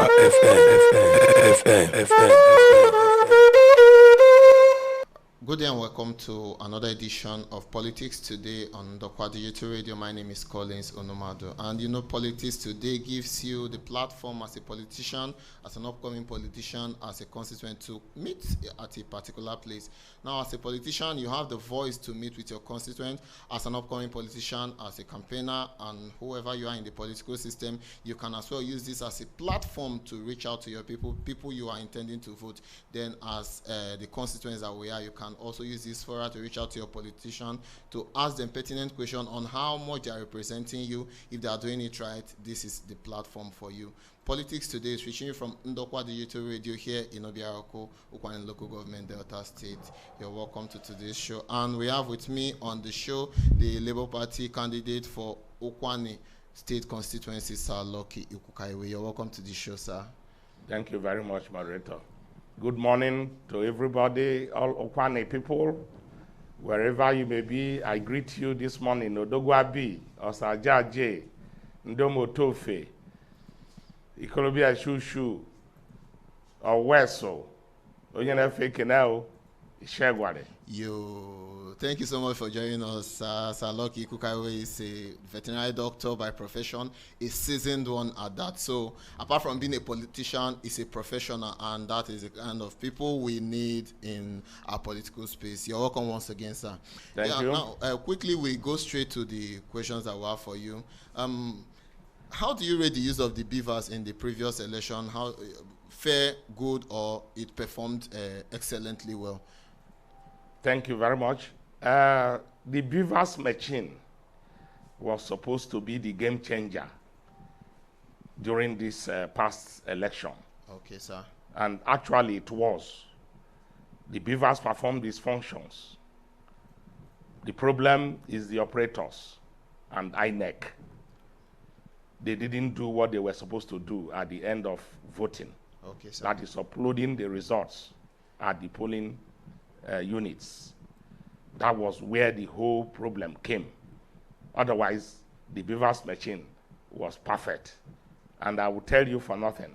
Ndokwa FM. Good day and welcome to another edition of Politics Today on Ndokwa Digital Radio. My name is Collins Onomado, and you know Politics Today gives you the platform as a politician, as an upcoming politician, as a constituent to meet at a particular place. Now, as a politician, you have the voice to meet with your constituent. As an upcoming politician, as a campaigner, and whoever you are in the political system, you can as well use this as a platform to reach out to your people you are intending to vote. Then, as the constituents that we are, you can also use this forum to reach out to your politician to ask them pertinent question on how much they are representing you. If they are doing it right, this is the platform for you. Politics Today is reaching you from Ndokwa Digital Radio here in Obiarako, Ukwane Local Government, Delta State. You're welcome to today's show. And we have with me on the show the Labour Party candidate for Ukwane State Constituency, Sir Lucky Ukukaiwe. You're welcome to the show, sir. Thank you very much, moderator. Good morning to everybody, all Okwane people, wherever you may be. I greet you this morning, Ndokwa B, Osaja J, Ndomo Tofe, Ikolobia Shushu, Oweso, Onyenefe Kenao, Ishegwade. Thank you so much for joining us. Sir Lucky Ukukaiwe is a veterinary doctor by profession, a seasoned one at that. So apart from being a politician, he's a professional, and that is the kind of people we need in our political space. You're welcome once again, sir. Thank you. Now, quickly, we go straight to the questions that we have for you. How do you rate the use of the beavers in the previous election? How fair, good, or it performed excellently well? Thank you very much. The beavers machine was supposed to be the game changer during this past election. Okay, sir. And actually it was. The beavers performed these functions. The problem is the operators and INEC. They didn't do what they were supposed to do at the end of voting. Okay, sir. That is uploading the results at the polling units. That was where the whole problem came. Otherwise, the beavers machine was perfect. And I will tell you for nothing,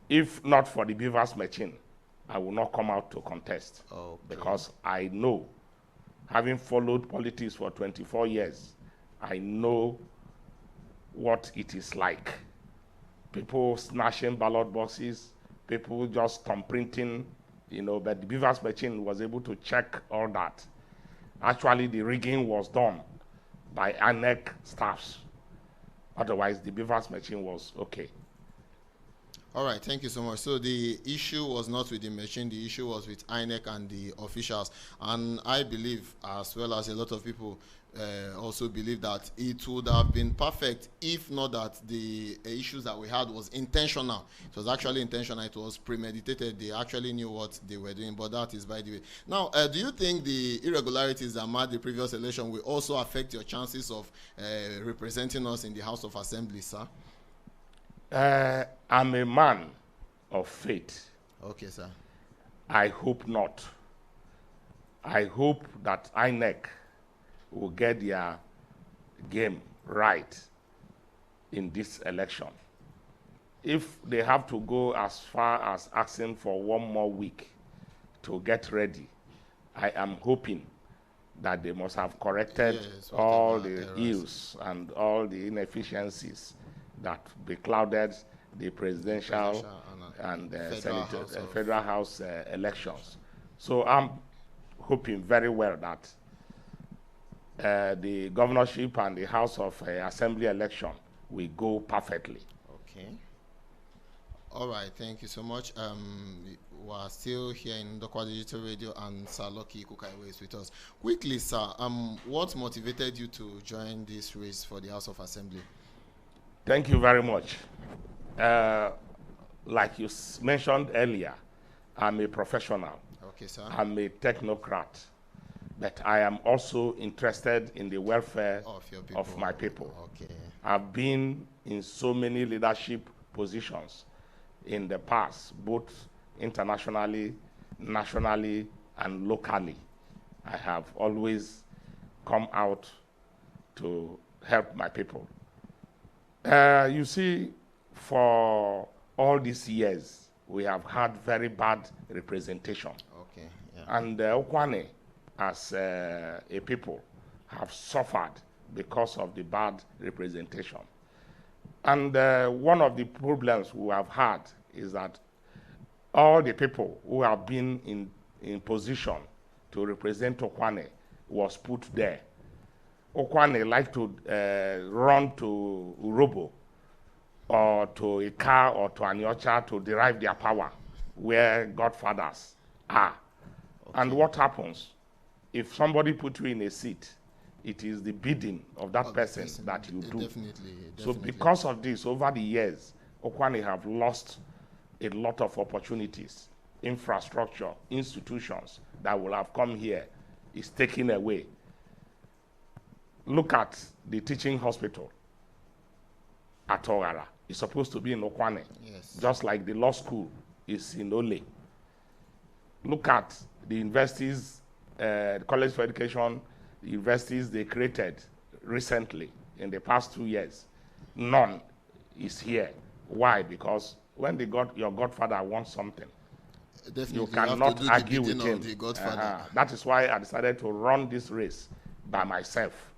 if not for the beavers machine, I will not come out to contest. Okay. Because I know, having followed politics for 24 years, I know what it is like. People snatching ballot boxes, people just printing, but the beavers machine was able to check all that. Actually, the rigging was done by INEC staffs. Otherwise, the beavers machine was okay. All right, thank you so much. So the issue was not with the machine, the issue was with INEC and the officials. And I believe, as well as a lot of people also believe, that it would have been perfect if not that the issues that we had was intentional. It was actually intentional. It was premeditated. They actually knew what they were doing, but that is by the way. Now, do you think the irregularities that marred the previous election will also affect your chances of representing us in the House of Assembly, sir? I'm a man of faith. Okay, sir. I hope not. I hope that INEC will get their game right in this election. If they have to go as far as asking for one more week to get ready, I am hoping that they must have corrected all the ills and all the inefficiencies that beclouded the presidential and federal house elections. So I'm hoping very well that the governorship and the House of Assembly election will go perfectly. Okay. All right, thank you so much. We are still here in Ndokwa Digital Radio, and Sir Lucky Ukukaiwe is with us. Quickly, sir, what motivated you to join this race for the House of Assembly? Thank you very much. Like you mentioned earlier, I'm a professional. Okay, sir. I'm a technocrat. But I am also interested in the welfare of my people. Okay. I've been in so many leadership positions in the past, both internationally, nationally, and locally. I have always come out to help my people. You see, for all these years, we have had very bad representation. Okay. Yeah. And Okwane, as a people, have suffered because of the bad representation. And one of the problems we have had is that all the people who have been in position to represent Okwane was put there. Okwane like to run to Urobo or to Ika or to Anyocha to derive their power where godfathers are. Okay. And what happens? If somebody put you in a seat, it is the bidding of that person that you do. Definitely. So because of this, over the years, Okwane have lost a lot of opportunities, infrastructure, institutions that will have come here is taken away. Look at the teaching hospital at Ogara. It's supposed to be in Okwane. Yes. Just like the law school is in Ole. Look at the universities, the College for Education, the universities they created recently in the past 2 years. None is here. Why? Because when your godfather wants something, definitely you cannot argue with him. The godfather. That is why I decided to run this race by myself,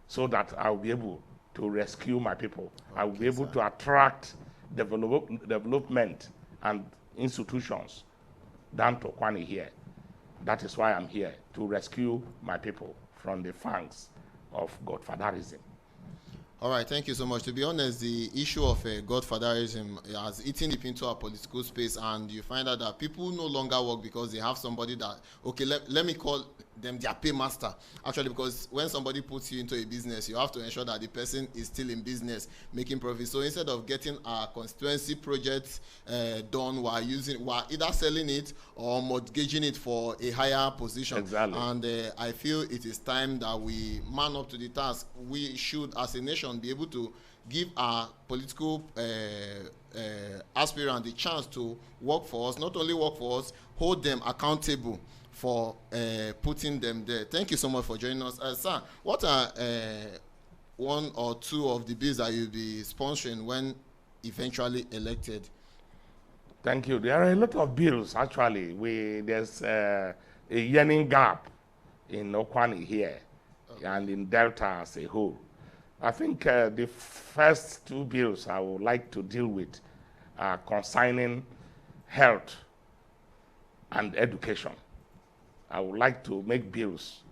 so that I will be able to rescue my people. Okay, I will be able to attract development and institutions down to Okwane here. That is why I'm here, to rescue my people from the fangs of godfatherism. All right, thank you so much. To be honest, the issue of godfatherism has eaten deep into our political space, and you find out that people no longer work because they have somebody that, okay, let me call them their paymaster. Actually, because when somebody puts you into a business, you have to ensure that the person is still in business, making profit. So instead of getting our constituency projects done while either selling it or mortgaging it for a higher position. Exactly. And I feel it is time that we man up to the task. We should, as a nation, be able to give our political aspirant the chance to work for us, not only work for us, hold them accountable for putting them there. Thank you so much for joining us. Sir, what are one or two of the bills that you'll be sponsoring when eventually elected? Thank you. There are a lot of bills, actually. There's a yearning gap in Okwane here, okay, and in Delta as a whole. I think the first two bills I would like to deal with are concerning health and education. I would like to make bills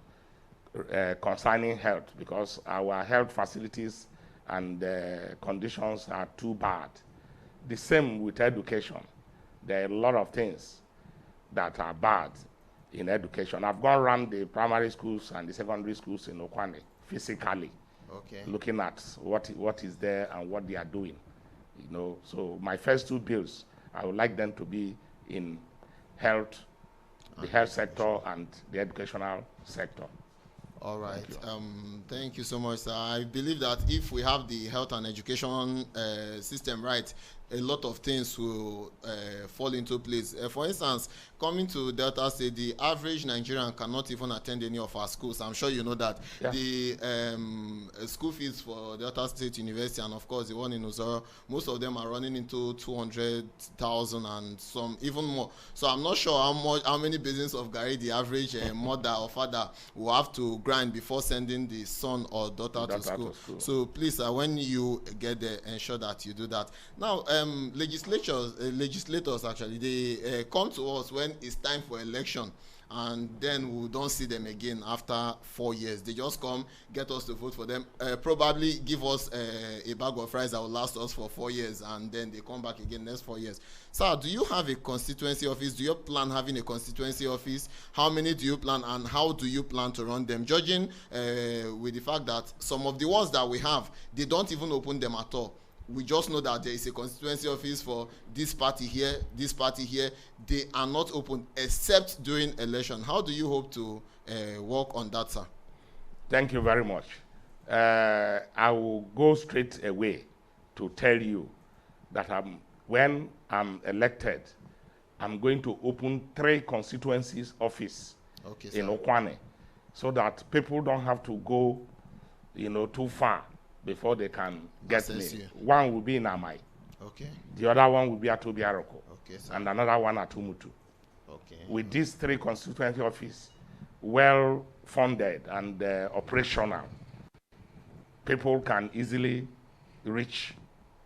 concerning health, because our health facilities and conditions are too bad. The same with education. There are a lot of things that are bad in education. I've gone around the primary schools and the secondary schools in Okwane physically, okay, looking at what is there and what they are doing. So my first two bills, I would like them to be in health, the health sector and the educational sector. All right. Thank you so much, sir. I believe that if we have the health and education system right, a lot of things will fall into place. For instance, coming to Delta State, the average Nigerian cannot even attend any of our schools. I'm sure you know that. Yeah. The school fees for Delta State University, and of course the one in Uzoro, most of them are running into 200,000 and some even more. So I'm not sure how many basins of Gary the average mother or father will have to grind before sending the son or daughter to school. So please, when you get there, ensure that you do that. Now, legislators actually, they come to us when it's time for election, and then we don't see them again after 4 years. They just come, get us to vote for them, probably give us a bag of rice that will last us for 4 years, and then they come back again next 4 years. Sir, do you have a constituency office? Do you plan having a constituency office? How many do you plan, and how do you plan to run them? Judging with the fact that some of the ones that we have, they don't even open them at all. We just know that there is a constituency office for this party here, this party here. They are not open except during election. How do you hope to work on that, sir? Thank you very much. I will go straight away to tell you that when I'm elected, I'm going to open 3 constituencies office in Okwane, so that people don't have to go, too far before they can get me. One will be in Amai. Okay. The other one will be at Obiaroko. Okay, sir. And another one at Umutu. Okay. With these 3 constituency offices, well funded and operational, people can easily reach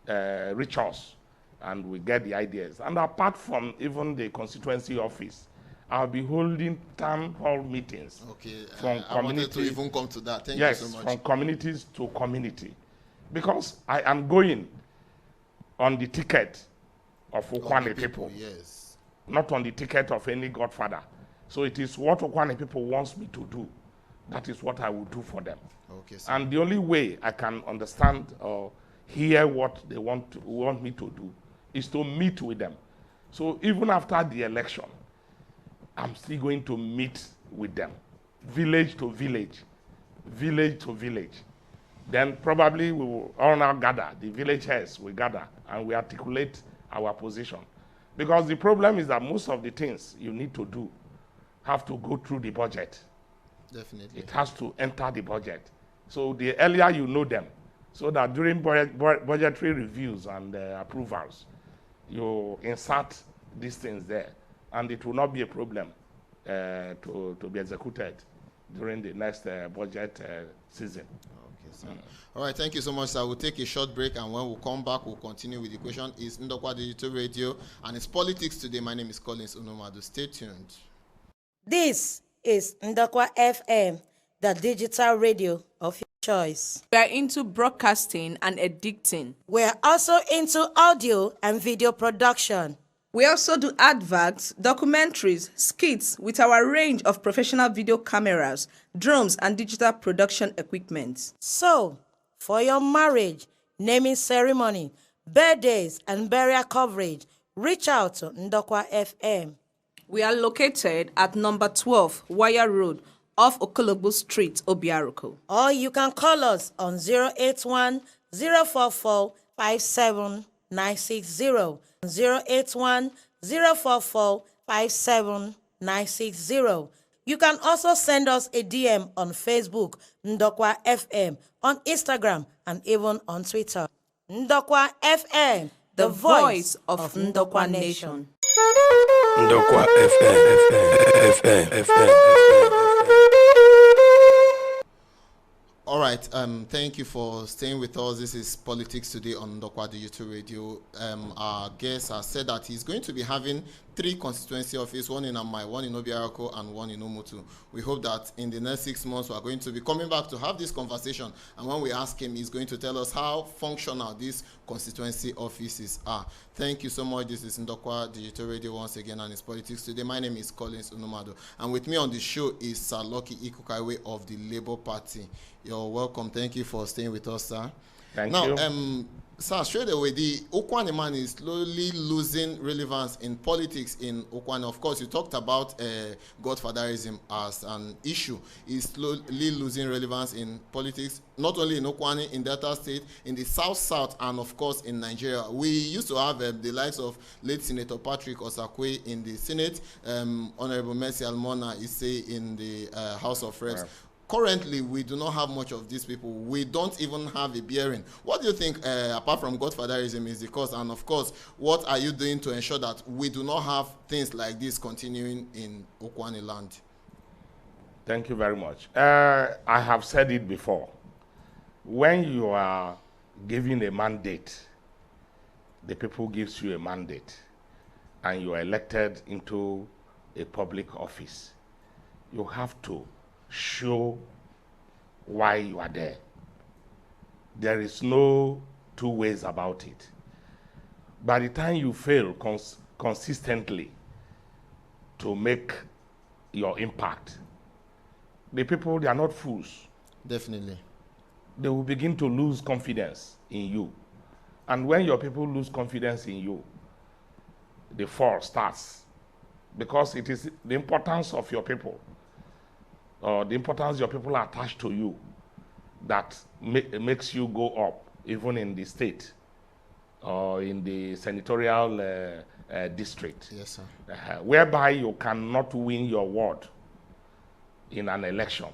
us, and we get the ideas. And apart from even the constituency office, I'll be holding town hall meetings. Okay. From I wanted to even come to that. Thank you so much. From communities to community, because I am going on the ticket of Okwane people. Yes. Not on the ticket of any godfather. So it is what Okwane people wants me to do. That is what I will do for them. Okay, sir. And the only way I can understand or hear what they want me to do is to meet with them. So even after the election, I'm still going to meet with them, village to village, village to village. Then probably we will all now gather, the village heads will gather, and we articulate our position. Because the problem is that most of the things you need to do have to go through the budget. Definitely. It has to enter the budget. So the earlier you know them, so that during budgetary reviews and approvals, you insert these things there, and it will not be a problem to be executed during the next budget season. Okay, sir. All right, thank you so much, sir. We'll take a short break, and when we come back, we'll continue with the question. It's Ndokwa Digital Radio, and it's Politics Today. My name is Collins Onomadu. Stay tuned. This is Ndokwa FM, the digital radio of your choice. We are into broadcasting and editing. We are also into audio and video production. We also do adverts, documentaries, skits with our range of professional video cameras, drones, and digital production equipment. So, for your marriage, naming ceremony, birthdays, and burial coverage, reach out to Ndokwa FM. We are located at number 12 Wire Road off Okologbo Street, Obiaroko. Or you can call us on 081 044 57960. 081 044 57960. You can also send us a DM on Facebook, Ndokwa FM, on Instagram, and even on Twitter. Ndokwa FM, the voice of Ndokwa Nation. Ndokwa FM. All right. Thank you for staying with us. This is Politics Today on Ndokwa Digital Radio. Our guest has said that he's going to be having 3 constituency offices, one in Amai, one in Obiaroko, and one in Umutu. We hope that in the next 6 months, we are going to be coming back to have this conversation. And when we ask him, he's going to tell us how functional these constituency offices are. Thank you so much. This is Ndokwa Digital Radio once again, and it's Politics Today. My name is Collins Onomado. And with me on the show is Sir Lucky Ikukaiwe of the Labour Party. You're welcome. Thank you for staying with us, sir. Thank you. Sir, straight away, the Okwane man is slowly losing relevance in politics in Okwane. Of course, you talked about godfatherism as an issue. It's slowly losing relevance in politics, not only in Okwane, in Delta State, in the South, and of course in Nigeria. We used to have the likes of late Senator Patrick Osakwe in the Senate, Honorable Mercy Almona Issei in the House of Reps. Right. Currently, we do not have much of these people. We don't even have a bearing. What do you think, apart from godfatherism, is the cause? And of course, what are you doing to ensure that we do not have things like this continuing in Okwane land? Thank you very much. I have said it before. When you are given a mandate, the people gives you a mandate, and you are elected into a public office, you have to show why you are there. There is no 2 ways about it. By the time you fail consistently to make your impact, the people, they are not fools. Definitely. They will begin to lose confidence in you. And when your people lose confidence in you, the fall starts. Because it is the importance of your people, or the importance your people are attached to you, that makes you go up, even in the state or in the senatorial district. Yes, sir. Whereby you cannot win your ward in an election.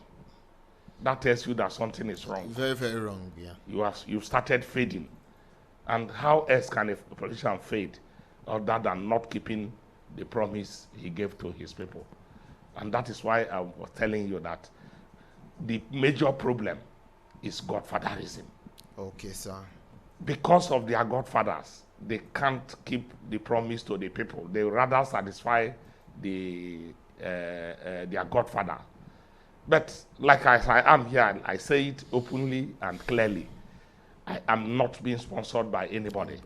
That tells you that something is wrong. Very, very wrong, yeah. You've started fading. And how else can a politician fade other than not keeping the promise he gave to his people? And that is why I was telling you that the major problem is godfatherism. Okay, sir. Because of their godfathers, they can't keep the promise to the people. They rather satisfy their godfather. But like I am here, I say it openly and clearly. I am not being sponsored by anybody.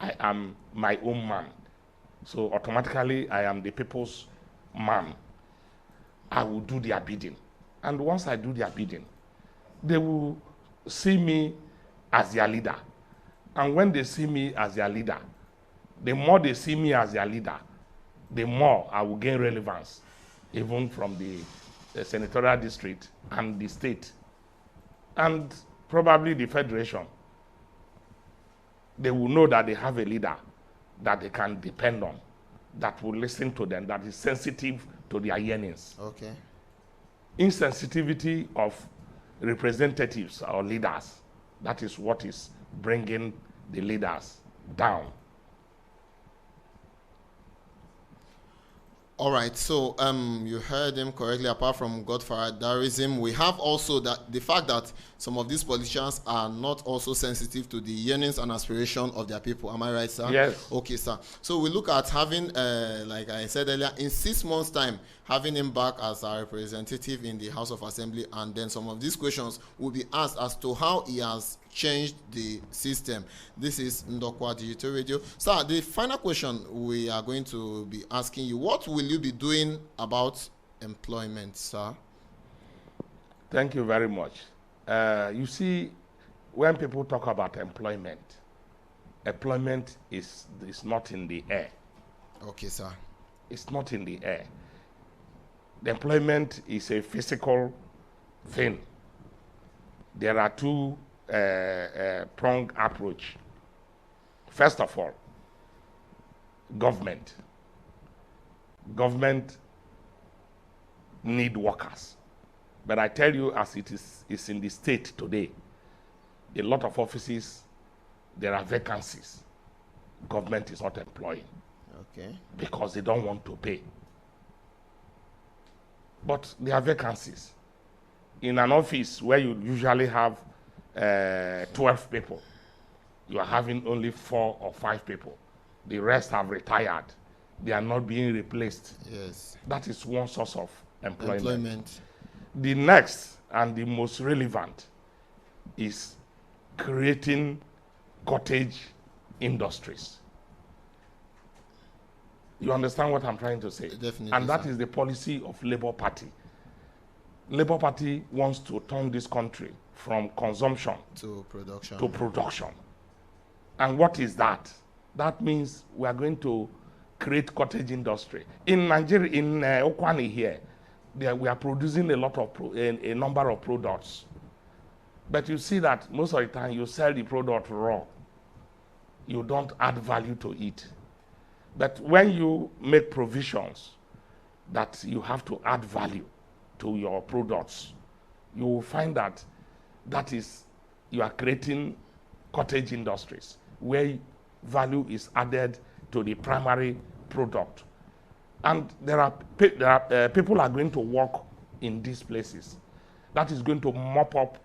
I am my own man. So automatically, I am the people's man. I will do their bidding. And once I do their bidding, they will see me as their leader. And when they see me as their leader, the more they see me as their leader, the more I will gain relevance, even from the senatorial district and the state, and probably the federation. They will know that they have a leader that they can depend on, that will listen to them, that is sensitive to their yearnings. Okay. Insensitivity of representatives or leaders, that is what is bringing the leaders down. All right, so you heard him correctly. Apart from godfatherism, we have also that the fact that some of these politicians are not also sensitive to the yearnings and aspiration of their people. Am I right, sir? Yes. Okay, sir. So we look at having, like I said earlier, in 6 months' time, having him back as our representative in the House of Assembly, and then some of these questions will be asked as to how he has changed the system. This is Ndokwa Digital Radio. Sir, the final question we are going to be asking you, what will you be doing about employment, sir? Thank you very much. You see, when people talk about employment is not in the air. Okay, sir. It's not in the air. The employment is a physical thing. There are two pronged approach. First of all, government. Government need workers. But I tell you, as it is in the state today, a lot of offices, there are vacancies. Government is not employing. Okay. Because they don't want to pay. But there are vacancies. In an office where you usually have 12 people, you are having only 4 or 5 people. The rest have retired. They are not being replaced. Yes. That is one source of employment. The next and the most relevant is creating cottage industries. You understand what I'm trying to say? Definitely. And that sir. is the policy of Labour Party. Labour Party wants to turn this country from consumption to production. to production. And what is that? That means we are going to create cottage industry. In Nigeria, in Okwani here, we are producing a lot of a number of products. But you see that most of the time you sell the product raw. You don't add value to it. But when you make provisions that you have to add value to your products, you will find that you are creating cottage industries where value is added to the primary product. And there are people are going to work in these places. That is going to mop up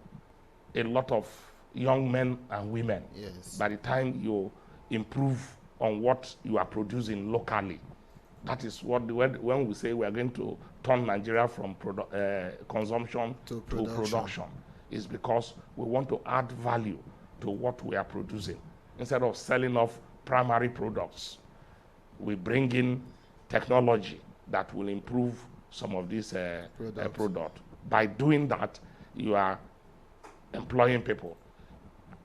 a lot of young men and women. Yes. By the time you improve on what you are producing locally. That is what when we say we are going to turn Nigeria from consumption to production, is because we want to add value to what we are producing. Instead of selling off primary products, we bring in technology that will improve some of these products. By doing that, you are employing people.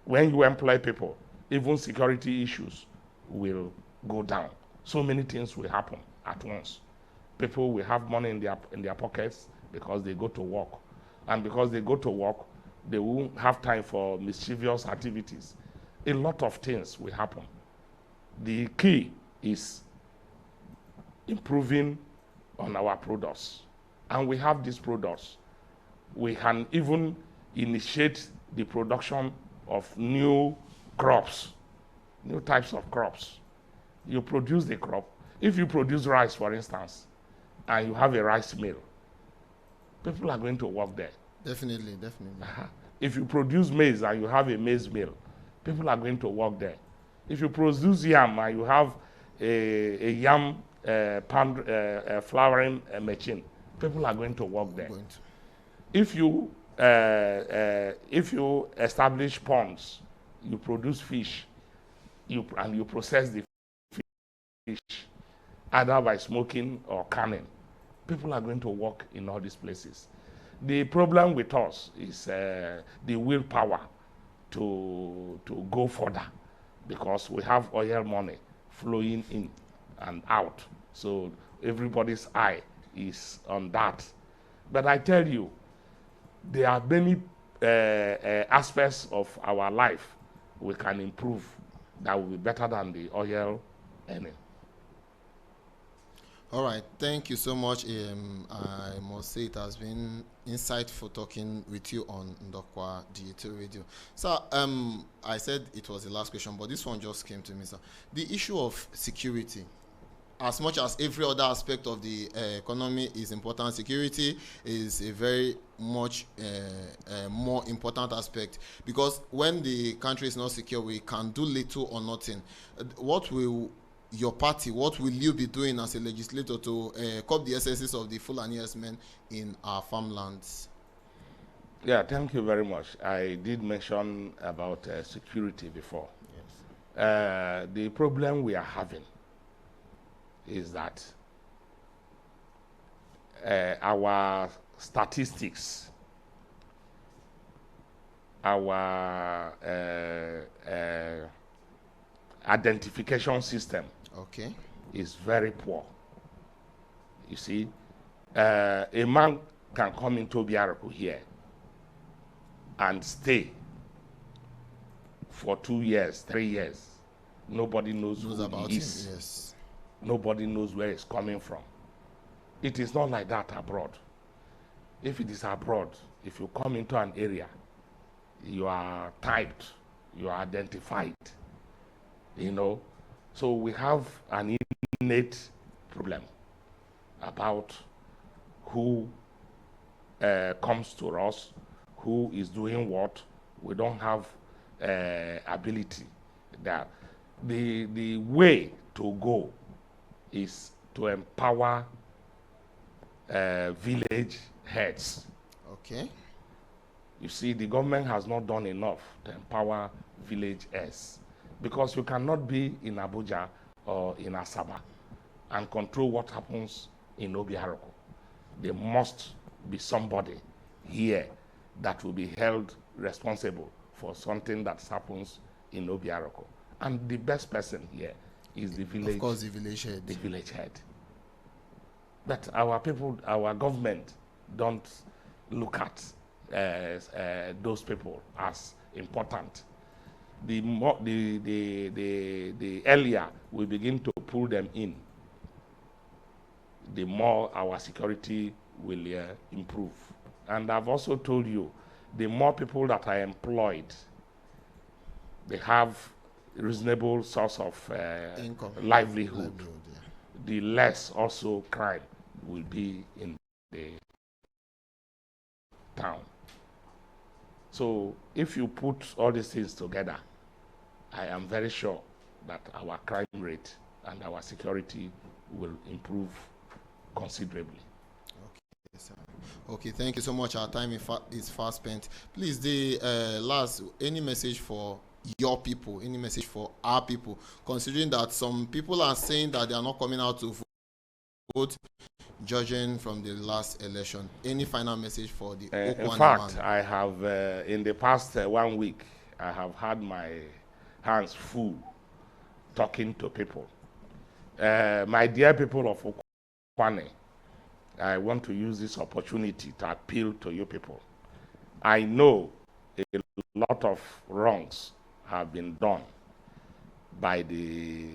When you employ people, even security issues will go down. So many things will happen at once. People will have money in their pockets because they go to work. And because they go to work, they won't have time for mischievous activities. A lot of things will happen. The key is improving on our products. And we have these products. We can even initiate the production of new crops, new types of crops. You produce the crop. If you produce rice, for instance, and you have a rice mill, people are going to work there. Definitely. If you produce maize and you have a maize mill, people are going to work there. If you produce yam and you have a yam flowering machine, people are going to work there. If you establish ponds, you produce fish, and you process the fish, either by smoking or canning, people are going to work in all these places. The problem with us is the willpower to go further, because we have oil money flowing in and out. So everybody's eye is on that. But I tell you, there are many aspects of our life we can improve that will be better than the oil earning. All right, thank you so much. I must say it has been insightful talking with you on Ndokwa Digital Radio. So, I said it was the last question, but this one just came to me, sir. The issue of security, as much as every other aspect of the economy is important, security is a very much more important aspect, because when the country is not secure, we can do little or nothing. What will you be doing as a legislator to curb the excesses of the Fulani herdsmen in our farmlands? Yeah, thank you very much. I did mention about security before. Yes. The problem we are having is that our statistics, our identification system is very poor. You see, a man can come into Obiaroko here and stay for 2 years, 3 years. Nobody knows who about he is. him. Yes. Nobody knows where he's coming from. It is not like that abroad. If it is abroad, if you come into an area, you are typed, you are identified, So we have an innate problem about who comes to us, who is doing what. We don't have ability. That the way to go is to empower village heads. Okay. You see, the government has not done enough to empower village heads, because you cannot be in Abuja or in Asaba and control what happens in Obiaroko. There must be somebody here that will be held responsible for something that happens in Obiaroko. And the best person here is the village. Of course, the village head. The village head. But our people, our government, don't look at those people as important. The earlier we begin to pull them in, the more our security will improve. And I've also told you, the more people that are employed, they have reasonable source of income, livelihood. Yeah. The less also crime will be in the town. So if you put all these things together, I am very sure that our crime rate and our security will improve considerably. Okay, sir. Okay, thank you so much. Our time is fast spent. Please, the last, any message for your people, any message for our people, considering that some people are saying that they are not coming out to vote, judging from the last election. Any final message for the in fact, man? I have, in the past 1 week, I have had my hands full talking to people. My dear people of Okwane, I want to use this opportunity to appeal to you people. I know a lot of wrongs have been done by the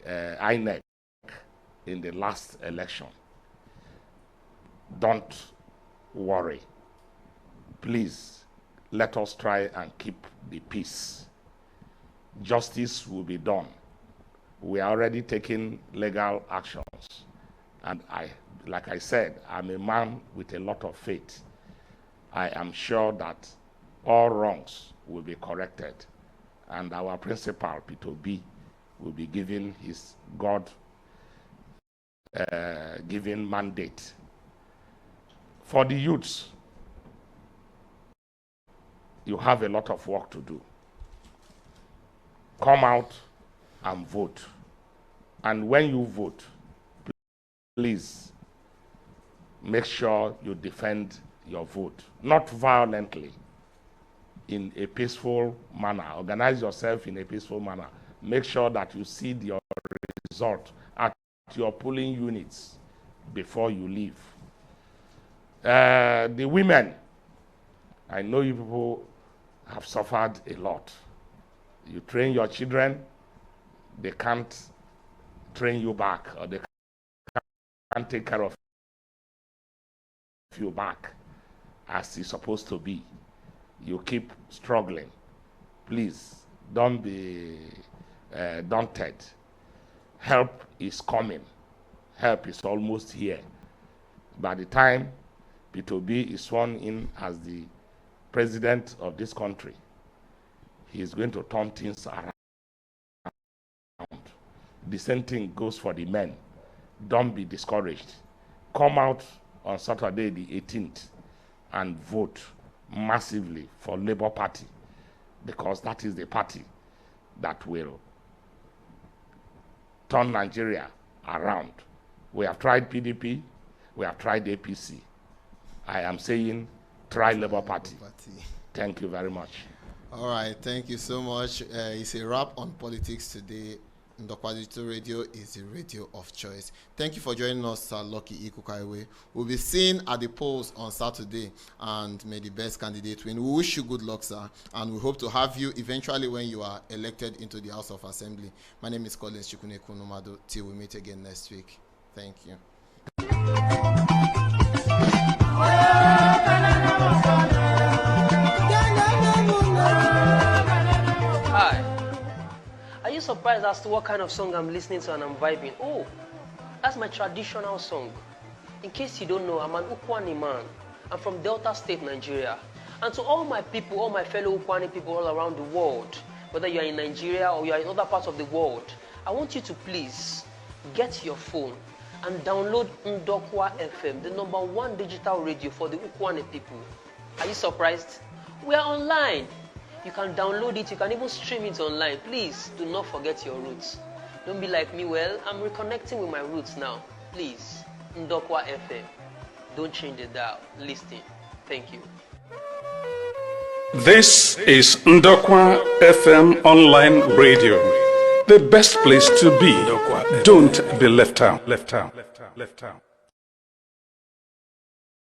INEC in the last election. Don't worry. Please, let us try and keep the peace. justice will be done. We are already taking legal actions. And like I said, I'm a man with a lot of faith. I am sure that all wrongs will be corrected, and our principal, Peter B, will be given his God-given mandate. For the youths, you have a lot of work to do. Come out and vote. And when you vote, please make sure you defend your vote, not violently, in a peaceful manner. Organize yourself in a peaceful manner. Make sure that you see your result at your polling units before you leave. The women, I know you people have suffered a lot. You train your children, they can't train you back, or they can't take care of you back as it's supposed to be. You keep struggling. Please, don't be daunted. Help is coming. Help is almost here. By the time Peter B is sworn in as the president of this country, he is going to turn things around. The same thing goes for the men. Don't be discouraged. Come out on Saturday the 18th and vote massively for Labour Party, because that is the party that will turn Nigeria around. We have tried PDP, we have tried APC. I am saying try Labour Party. Thank you very much. All right, thank you so much. It's a wrap on politics today. Ndokwa Digital Radio is the radio of choice. Thank you for joining us, Sir Lucky Ikukaiwe. We'll be seen at the polls on Saturday, and may the best candidate win. We wish you good luck, sir, and we hope to have you eventually when you are elected into the House of Assembly. My name is Collins Chukwuneku Numado. Till we meet again next week. Thank you. Hi. Are you surprised as to what kind of song I'm listening to and I'm vibing? Oh, that's my traditional song. In case you don't know, I'm an Ukwani man. I'm from Delta State, Nigeria. And to all my people, all my fellow Ukwani people all around the world, whether you're in Nigeria or you're in other parts of the world, I want you to please get your phone and download Ndokwa FM, the #1 digital radio for the Ukwani people. Are you surprised? We are online. You can download it, you can even stream it online. Please do not forget your roots. Don't be like me. Well, I'm reconnecting with my roots now. Please, Ndokwa FM. Don't change the dial. Listen. Thank you. This is Ndokwa FM online radio. The best place to be. Don't be left out.